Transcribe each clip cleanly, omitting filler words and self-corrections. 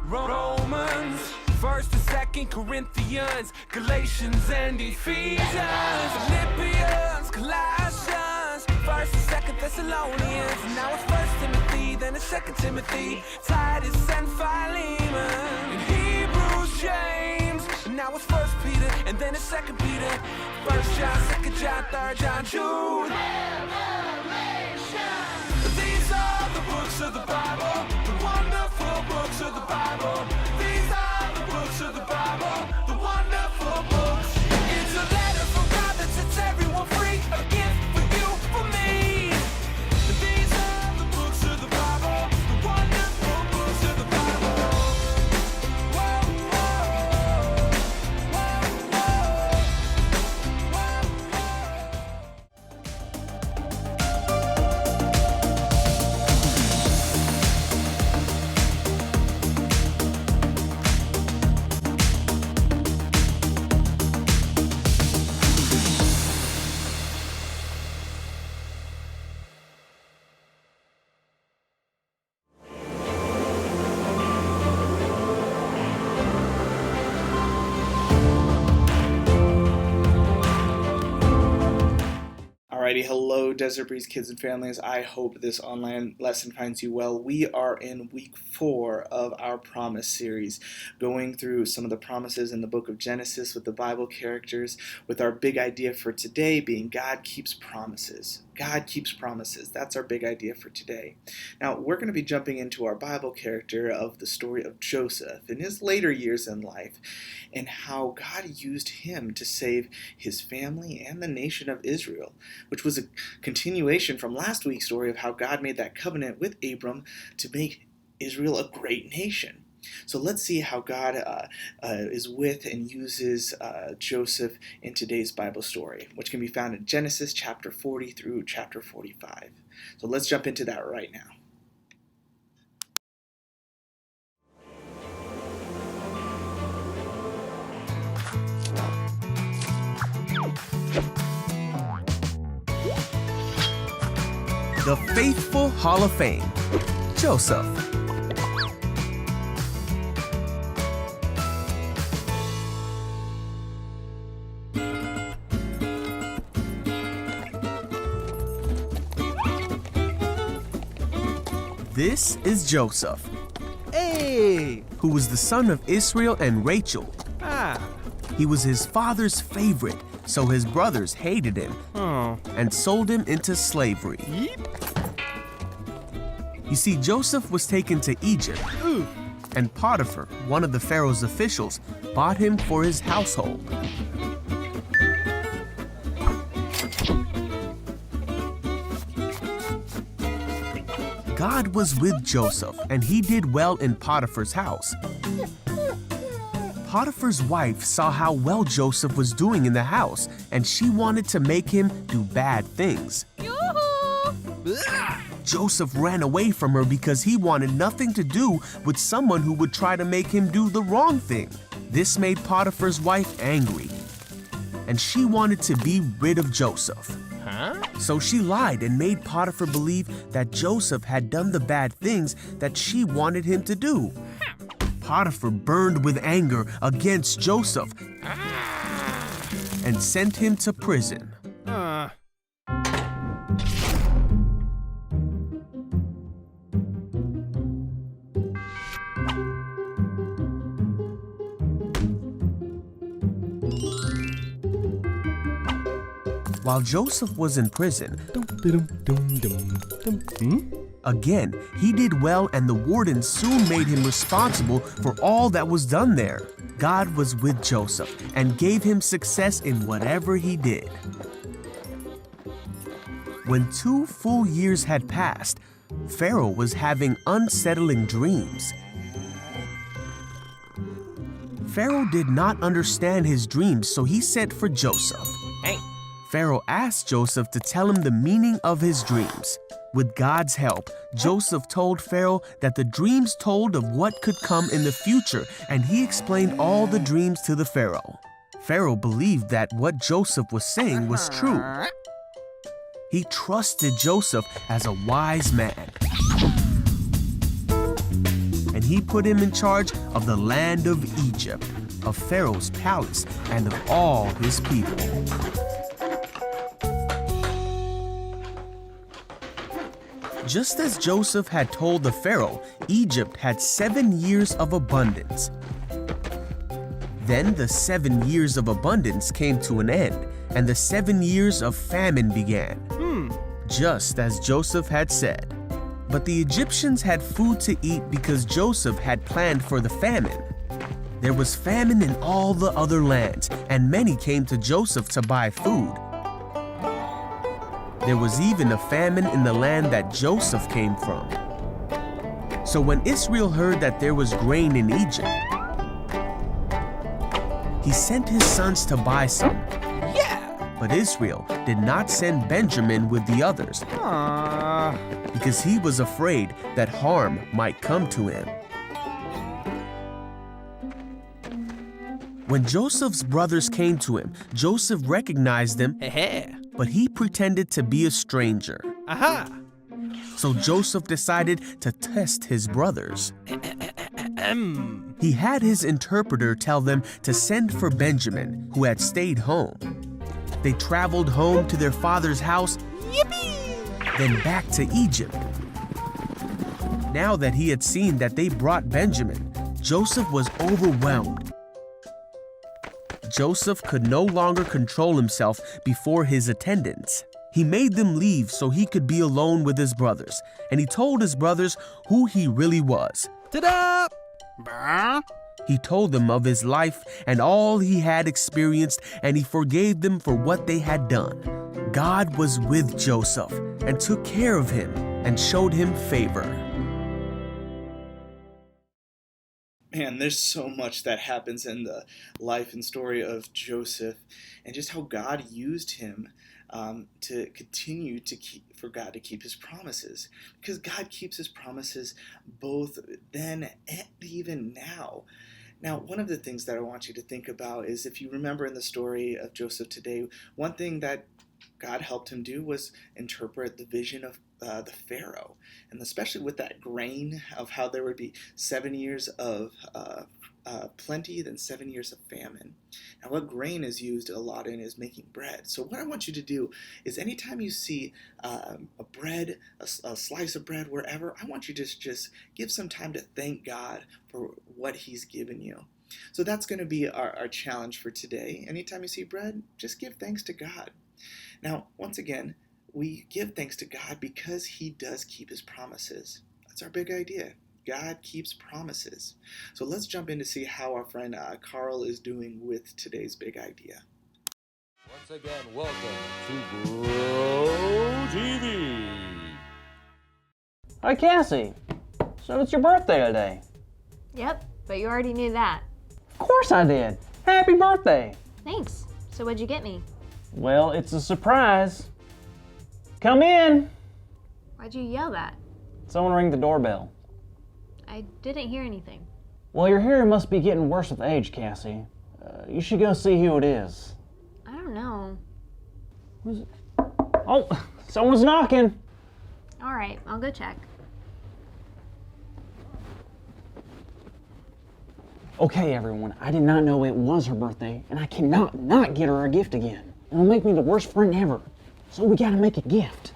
Romans, 1st and 2nd Corinthians, Galatians and Ephesians, Philippians, Colossians, 1st and 2nd Thessalonians, and now it's 1st Timothy, then it's 2nd Timothy, Titus and Philemon, and Hebrews, James, and now it's 1st Peter, and then it's 2nd Peter, 1st John, 2nd John, 3rd John, Jude. These are the books of the Bible, the wonderful books of the Bible. These are the books of the Bible, the wonderful books. It's a letter from God that sets everyone free, a gift for you, for me. These are the books of the Bible, the wonderful books of the Bible. Whoa, whoa, whoa, whoa, Alrighty, hello Desert Breeze kids and families. I hope this online lesson finds you well. We are in week 4 of our promise series, going through some of the promises in the book of Genesis with the Bible characters, with our big idea for today being God keeps promises. God keeps promises. That's our big idea for today. Now, we're going to be jumping into our Bible character of the story of Joseph in his later years in life, and how God used him to save his family and the nation of Israel, which was a continuation from last week's story of how God made that covenant with Abram to make Israel a great nation. So let's see how God is with and uses Joseph in today's Bible story, which can be found in Genesis chapter 40 through chapter 45. So let's jump into that right now. The Faithful Hall of Fame, Joseph. This is Joseph, who was the son of Israel and Rachel. He was his father's favorite, so his brothers hated him and sold him into slavery. You see, Joseph was taken to Egypt, and Potiphar, one of the Pharaoh's officials, bought him for his household. God was with Joseph, and he did well in Potiphar's house. Potiphar's wife saw how well Joseph was doing in the house, and she wanted to make him do bad things. Joseph ran away from her because he wanted nothing to do with someone who would try to make him do the wrong thing. This made Potiphar's wife angry, and she wanted to be rid of Joseph. So she lied and made Potiphar believe that Joseph had done the bad things that she wanted him to do. Potiphar burned with anger against Joseph and sent him to prison. While Joseph was in prison, again, he did well, and the warden soon made him responsible for all that was done there. God was with Joseph and gave him success in whatever he did. When 2 full years had passed, Pharaoh was having unsettling dreams. Pharaoh did not understand his dreams, so he sent for Joseph. Pharaoh asked Joseph to tell him the meaning of his dreams. With God's help, Joseph told Pharaoh that the dreams told of what could come in the future, and he explained all the dreams to the Pharaoh. Pharaoh believed that what Joseph was saying was true. He trusted Joseph as a wise man, and he put him in charge of the land of Egypt, of Pharaoh's palace, and of all his people. Just as Joseph had told the Pharaoh, Egypt had 7 years of abundance. Then the 7 years of abundance came to an end, and the 7 years of famine began, just as Joseph had said. But the Egyptians had food to eat because Joseph had planned for the famine. There was famine in all the other lands, and many came to Joseph to buy food. There was even a famine in the land that Joseph came from. So when Israel heard that there was grain in Egypt, he sent his sons to buy some. But Israel did not send Benjamin with the others because he was afraid that harm might come to him. When Joseph's brothers came to him, Joseph recognized them, but he pretended to be a stranger. So Joseph decided to test his brothers. He had his interpreter tell them to send for Benjamin, who had stayed home. They traveled home to their father's house, then back to Egypt. Now that he had seen that they brought Benjamin, Joseph was overwhelmed. Joseph could no longer control himself before his attendants. He made them leave so he could be alone with his brothers, and he told his brothers who he really was. Ta-da! He told them of his life and all he had experienced, and he forgave them for what they had done. God was with Joseph and took care of him and showed him favor. Man, there's so much that happens in the life and story of Joseph, and just how God used him to continue to for God to keep his promises, because God keeps his promises both then and even now. Now, one of the things that I want you to think about is, if you remember in the story of Joseph today, one thing that God helped him do was interpret the vision of the Pharaoh, and especially with that grain, of how there would be 7 years of plenty, then 7 years of famine. Now, what grain is used a lot in is making bread. So what I want you to do is, anytime you see a bread, a slice of bread, wherever, I want you to just give some time to thank God for what he's given you. So that's going to be our challenge for today. Anytime you see bread, just give thanks to God. Now, once again, we give thanks to God because he does keep his promises. That's our big idea. God keeps promises. So let's jump in to see how our friend Carl is doing with today's big idea. Once again, welcome to Bro TV. Hi, Cassie. So it's your birthday today. Yep, but you already knew that. Of course I did. Happy birthday. Thanks. So what'd you get me? Well, it's a surprise. Come in. Why'd you yell that? Someone ring the doorbell. I didn't hear anything. Well, your hearing must be getting worse with age, Cassie. You should go see who it is. I don't know. Who's it? Oh, someone's knocking. All right, I'll go check. Okay, everyone, I did not know it was her birthday, and I cannot not get her a gift again. It'll make me the worst friend ever. So we gotta make a gift.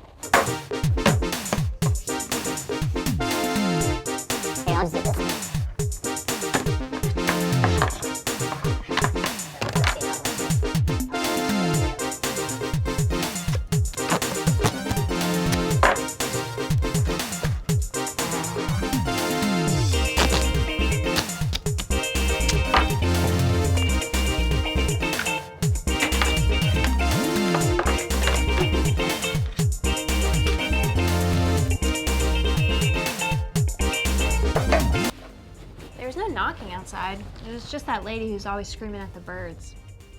There's no knocking outside. It was just that lady who's always screaming at the birds.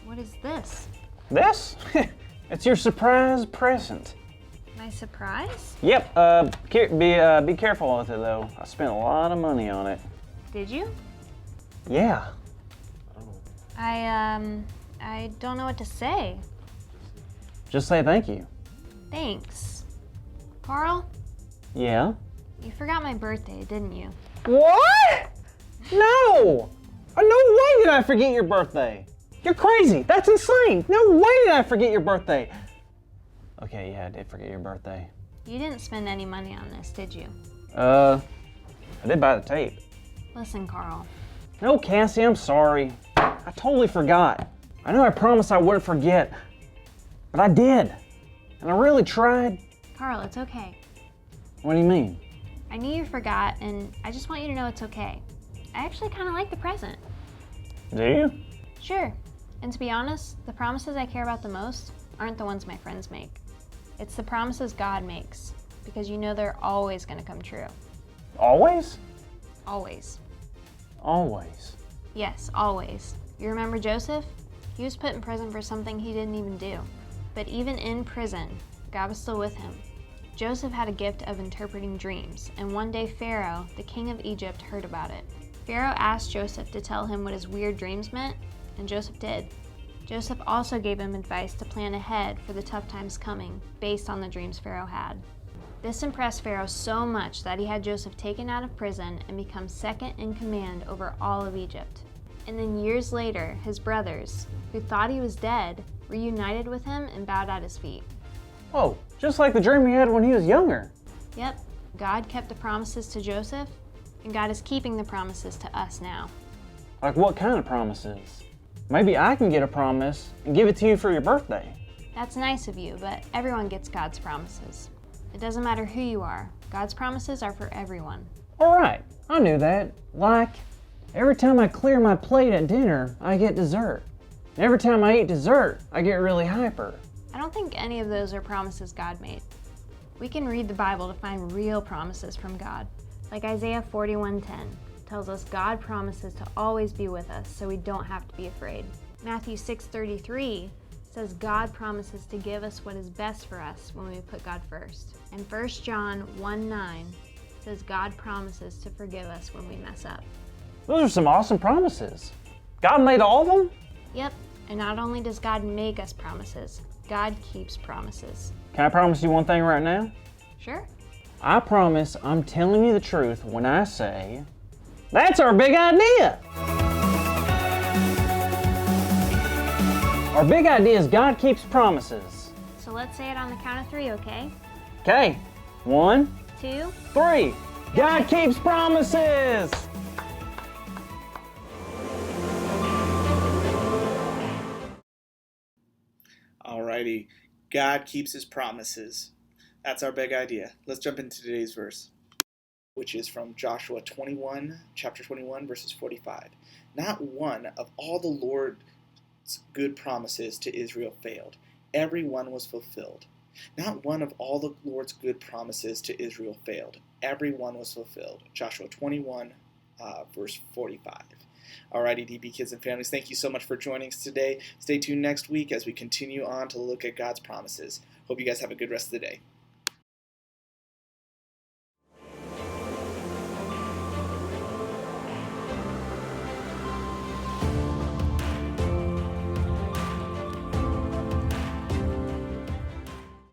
What is this? This? It's your surprise present. My surprise? Yep, be careful with it though. I spent a lot of money on it. Did you? Yeah. I don't know what to say. Just say thank you. Thanks. Carl, Yeah? you forgot my birthday, didn't you? What? No! No way did I forget your birthday! You're crazy! That's insane! No way did I forget your birthday! Okay, yeah, I did forget your birthday. You didn't spend any money on this, did you? I did buy the tape. Listen, Carl. No, Cassie, I'm sorry. I totally forgot. I know I promised I wouldn't forget, but I did. And I really tried. Carl, it's okay. What do you mean? I knew you forgot, and I just want you to know it's okay. I actually kind of like the present. Do you? Sure. And to be honest, the promises I care about the most aren't the ones my friends make. It's the promises God makes, because you know they're always going to come true. Always? Always. Always. Yes, always. You remember Joseph? He was put in prison for something he didn't even do. But even in prison, God was still with him. Joseph had a gift of interpreting dreams, and one day Pharaoh, the king of Egypt, heard about it. Pharaoh asked Joseph to tell him what his weird dreams meant, and Joseph did. Joseph also gave him advice to plan ahead for the tough times coming, based on the dreams Pharaoh had. This impressed Pharaoh so much that he had Joseph taken out of prison and become second in command over all of Egypt. And then years later, his brothers, who thought he was dead, reunited with him and bowed at his feet. Whoa, just like the dream he had when he was younger. Yep, God kept the promises to Joseph, and God is keeping the promises to us now. Like what kind of promises? Maybe I can get a promise and give it to you for your birthday. That's nice of you, but everyone gets God's promises. It doesn't matter who you are. God's promises are for everyone. All right, I knew that. Like, every time I clear my plate at dinner, I get dessert. And every time I eat dessert, I get really hyper. I don't think any of those are promises God made. We can read the Bible to find real promises from God. Like Isaiah 41:10 tells us God promises to always be with us, so we don't have to be afraid. Matthew 6:33 says God promises to give us what is best for us when we put God first. And 1 John 1:9 says God promises to forgive us when we mess up. Those are some awesome promises. God made all of them? Yep, and not only does God make us promises, God keeps promises. Can I promise you one thing right now? Sure? I promise I'm telling you the truth when I say, that's our big idea! Our big idea is God keeps promises. So let's say it on the count of 3, okay? Okay, 1, 2, 3. God keeps promises! Alrighty, God keeps his promises. That's our big idea. Let's jump into today's verse, which is from Joshua 21, chapter 21, verses 45. Not one of all the Lord's good promises to Israel failed. Every one was fulfilled. Not one of all the Lord's good promises to Israel failed. Every one was fulfilled. Joshua 21, verse 45. Alrighty, DB kids and families, thank you so much for joining us today. Stay tuned next week as we continue on to look at God's promises. Hope you guys have a good rest of the day.